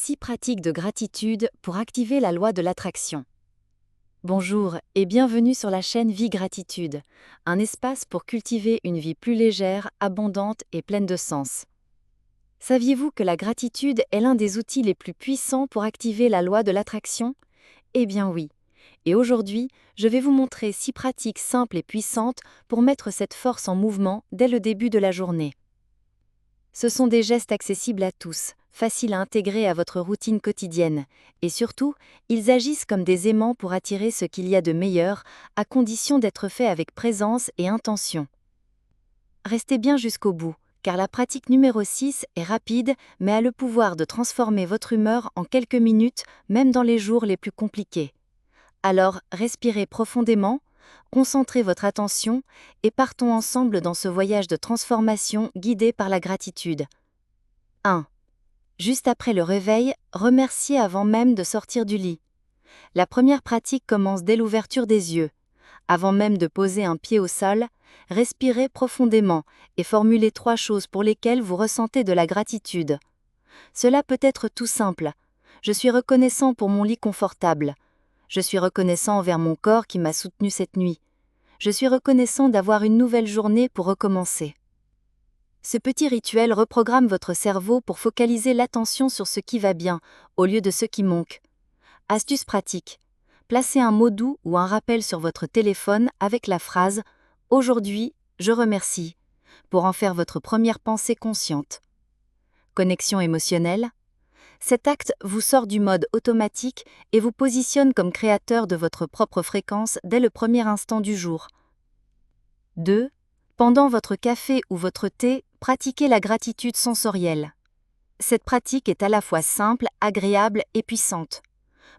6 pratiques de gratitude pour activer la loi de l'attraction. Bonjour et bienvenue sur la chaîne Vie Gratitude, un espace pour cultiver une vie plus légère, abondante et pleine de sens. Saviez-vous que la gratitude est l'un des outils les plus puissants pour activer la loi de l'attraction? Eh bien oui. Et aujourd'hui, je vais vous montrer 6 pratiques simples et puissantes pour mettre cette force en mouvement dès le début de la journée. Ce sont des gestes accessibles à tous, faciles à intégrer à votre routine quotidienne, et surtout, ils agissent comme des aimants pour attirer ce qu'il y a de meilleur, à condition d'être faits avec présence et intention. Restez bien jusqu'au bout, car la pratique numéro 6 est rapide, mais a le pouvoir de transformer votre humeur en quelques minutes, même dans les jours les plus compliqués. Alors, respirez profondément, concentrez votre attention et partons ensemble dans ce voyage de transformation guidé par la gratitude. 1. Juste après le réveil, remerciez avant même de sortir du lit. La première pratique commence dès l'ouverture des yeux. Avant même de poser un pied au sol, respirez profondément et formulez 3 choses pour lesquelles vous ressentez de la gratitude. Cela peut être tout simple. Je suis reconnaissant pour mon lit confortable. Je suis reconnaissant envers mon corps qui m'a soutenu cette nuit. Je suis reconnaissant d'avoir une nouvelle journée pour recommencer. Ce petit rituel reprogramme votre cerveau pour focaliser l'attention sur ce qui va bien, au lieu de ce qui manque. Astuce pratique. Placez un mot doux ou un rappel sur votre téléphone avec la phrase « Aujourd'hui, je remercie » pour en faire votre première pensée consciente. Connexion émotionnelle. Cet acte vous sort du mode automatique et vous positionne comme créateur de votre propre fréquence dès le premier instant du jour. 2. Pendant votre café ou votre thé, pratiquez la gratitude sensorielle. Cette pratique est à la fois simple, agréable et puissante.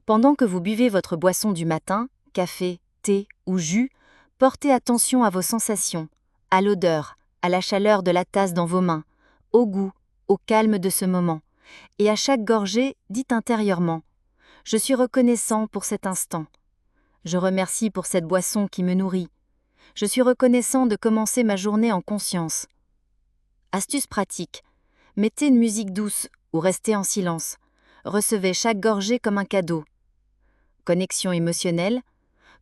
Pendant que vous buvez votre boisson du matin, café, thé ou jus, portez attention à vos sensations, à l'odeur, à la chaleur de la tasse dans vos mains, au goût, au calme de ce moment. Et à chaque gorgée, dites intérieurement « Je suis reconnaissant pour cet instant. Je remercie pour cette boisson qui me nourrit. Je suis reconnaissant de commencer ma journée en conscience. » Astuce pratique. Mettez une musique douce ou restez en silence. Recevez chaque gorgée comme un cadeau. Connexion émotionnelle.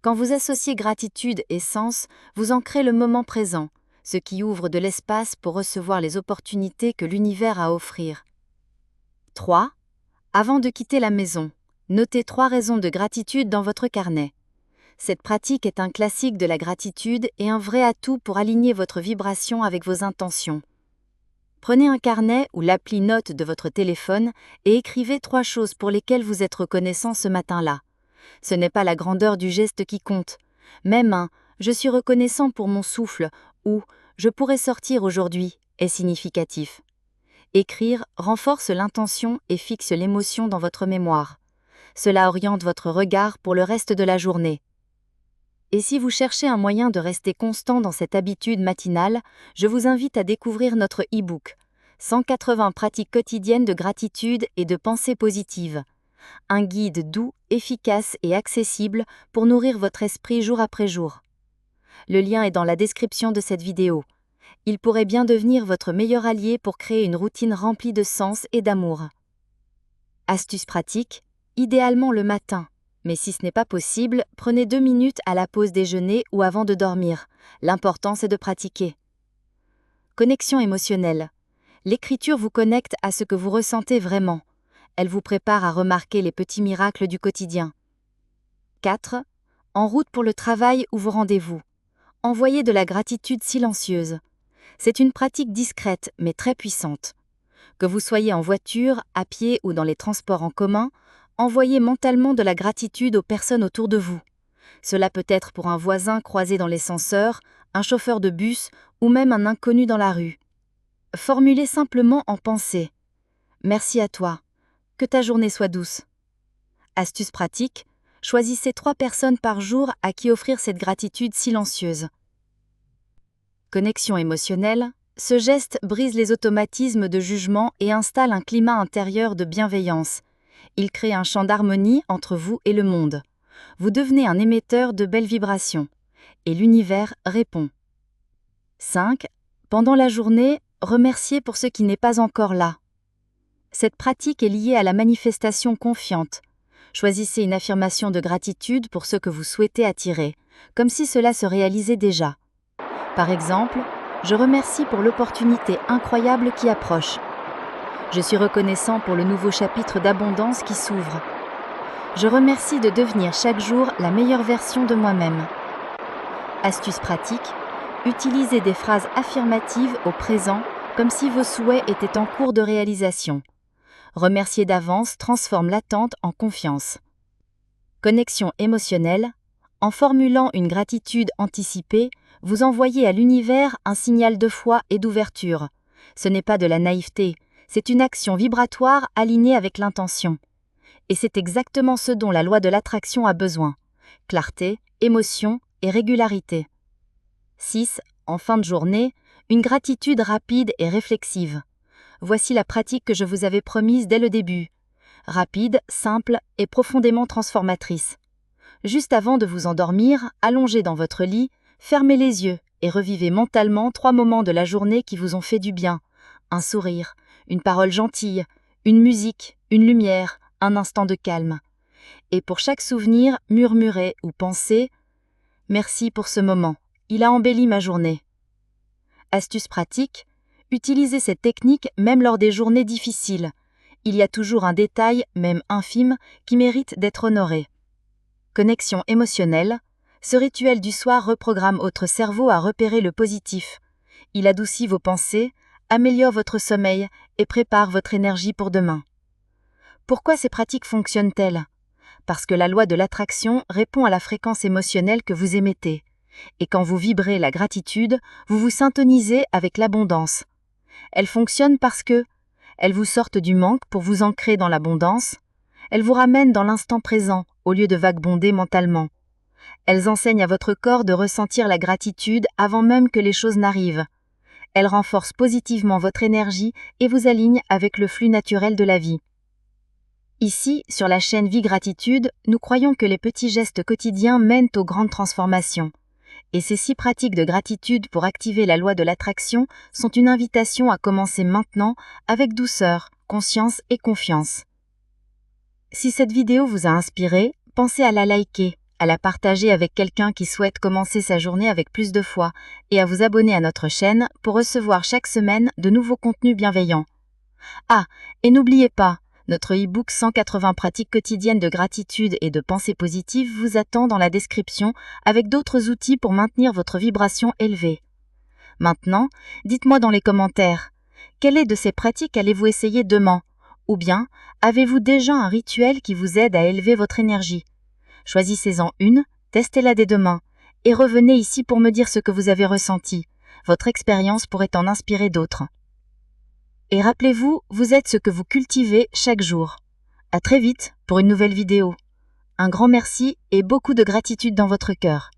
Quand vous associez gratitude et sens, vous ancrez le moment présent, ce qui ouvre de l'espace pour recevoir les opportunités que l'univers a à offrir. 3. Avant de quitter la maison, notez 3 raisons de gratitude dans votre carnet. Cette pratique est un classique de la gratitude et un vrai atout pour aligner votre vibration avec vos intentions. Prenez un carnet ou l'appli Notes de votre téléphone et écrivez 3 choses pour lesquelles vous êtes reconnaissant ce matin-là. Ce n'est pas la grandeur du geste qui compte. Même un « Je suis reconnaissant pour mon souffle » ou « Je pourrais sortir aujourd'hui » est significatif. Écrire renforce l'intention et fixe l'émotion dans votre mémoire. Cela oriente votre regard pour le reste de la journée. Et si vous cherchez un moyen de rester constant dans cette habitude matinale, je vous invite à découvrir notre e-book « 180 pratiques quotidiennes de gratitude et de pensée positive ». Un guide doux, efficace et accessible pour nourrir votre esprit jour après jour. Le lien est dans la description de cette vidéo. Il pourrait bien devenir votre meilleur allié pour créer une routine remplie de sens et d'amour. Astuce pratique, idéalement le matin. Mais si ce n'est pas possible, prenez 2 minutes à la pause déjeuner ou avant de dormir. L'important c'est de pratiquer. Connexion émotionnelle. L'écriture vous connecte à ce que vous ressentez vraiment. Elle vous prépare à remarquer les petits miracles du quotidien. 4. En route pour le travail ou vos rendez-vous. Envoyez de la gratitude silencieuse. C'est une pratique discrète mais très puissante. Que vous soyez en voiture, à pied ou dans les transports en commun, envoyez mentalement de la gratitude aux personnes autour de vous. Cela peut être pour un voisin croisé dans l'ascenseur, un chauffeur de bus ou même un inconnu dans la rue. Formulez simplement en pensée. Merci à toi. Que ta journée soit douce. Astuce pratique, choisissez 3 personnes par jour à qui offrir cette gratitude silencieuse. Connexion émotionnelle, ce geste brise les automatismes de jugement et installe un climat intérieur de bienveillance. Il crée un champ d'harmonie entre vous et le monde. Vous devenez un émetteur de belles vibrations. Et l'univers répond. 5. Pendant la journée, remerciez pour ce qui n'est pas encore là. Cette pratique est liée à la manifestation confiante. Choisissez une affirmation de gratitude pour ce que vous souhaitez attirer, comme si cela se réalisait déjà. Par exemple, je remercie pour l'opportunité incroyable qui approche. Je suis reconnaissant pour le nouveau chapitre d'abondance qui s'ouvre. Je remercie de devenir chaque jour la meilleure version de moi-même. Astuce pratique, utilisez des phrases affirmatives au présent comme si vos souhaits étaient en cours de réalisation. Remercier d'avance transforme l'attente en confiance. Connexion émotionnelle, en formulant une gratitude anticipée, vous envoyez à l'univers un signal de foi et d'ouverture. Ce n'est pas de la naïveté, c'est une action vibratoire alignée avec l'intention. Et c'est exactement ce dont la loi de l'attraction a besoin. Clarté, émotion et régularité. 6. En fin de journée, une gratitude rapide et réflexive. Voici la pratique que je vous avais promise dès le début. Rapide, simple et profondément transformatrice. Juste avant de vous endormir, allongé dans votre lit, fermez les yeux et revivez mentalement 3 moments de la journée qui vous ont fait du bien. Un sourire, une parole gentille, une musique, une lumière, un instant de calme. Et pour chaque souvenir, murmurez ou pensez « Merci pour ce moment, il a embelli ma journée ». Astuce pratique, utilisez cette technique même lors des journées difficiles. Il y a toujours un détail, même infime, qui mérite d'être honoré. Connexion émotionnelle, ce rituel du soir reprogramme votre cerveau à repérer le positif. Il adoucit vos pensées, améliore votre sommeil et prépare votre énergie pour demain. Pourquoi ces pratiques fonctionnent-elles ? Parce que la loi de l'attraction répond à la fréquence émotionnelle que vous émettez. Et quand vous vibrez la gratitude, vous vous syntonisez avec l'abondance. Elles fonctionnent parce que elles vous sortent du manque pour vous ancrer dans l'abondance. Elles vous ramènent dans l'instant présent au lieu de vagabonder mentalement. Elles enseignent à votre corps de ressentir la gratitude avant même que les choses n'arrivent. Elles renforcent positivement votre énergie et vous alignent avec le flux naturel de la vie. Ici, sur la chaîne Vie Gratitude, nous croyons que les petits gestes quotidiens mènent aux grandes transformations. Et ces 6 pratiques de gratitude pour activer la loi de l'attraction sont une invitation à commencer maintenant avec douceur, conscience et confiance. Si cette vidéo vous a inspiré, pensez à la liker, à la partager avec quelqu'un qui souhaite commencer sa journée avec plus de foi et à vous abonner à notre chaîne pour recevoir chaque semaine de nouveaux contenus bienveillants. Ah, et n'oubliez pas, notre e-book 180 pratiques quotidiennes de gratitude et de pensée positive vous attend dans la description avec d'autres outils pour maintenir votre vibration élevée. Maintenant, dites-moi dans les commentaires, quelle de ces pratiques allez-vous essayer demain ? Ou bien, avez-vous déjà un rituel qui vous aide à élever votre énergie ? Choisissez-en une, testez-la dès demain, et revenez ici pour me dire ce que vous avez ressenti. Votre expérience pourrait en inspirer d'autres. Et rappelez-vous, vous êtes ce que vous cultivez chaque jour. À très vite pour une nouvelle vidéo. Un grand merci et beaucoup de gratitude dans votre cœur.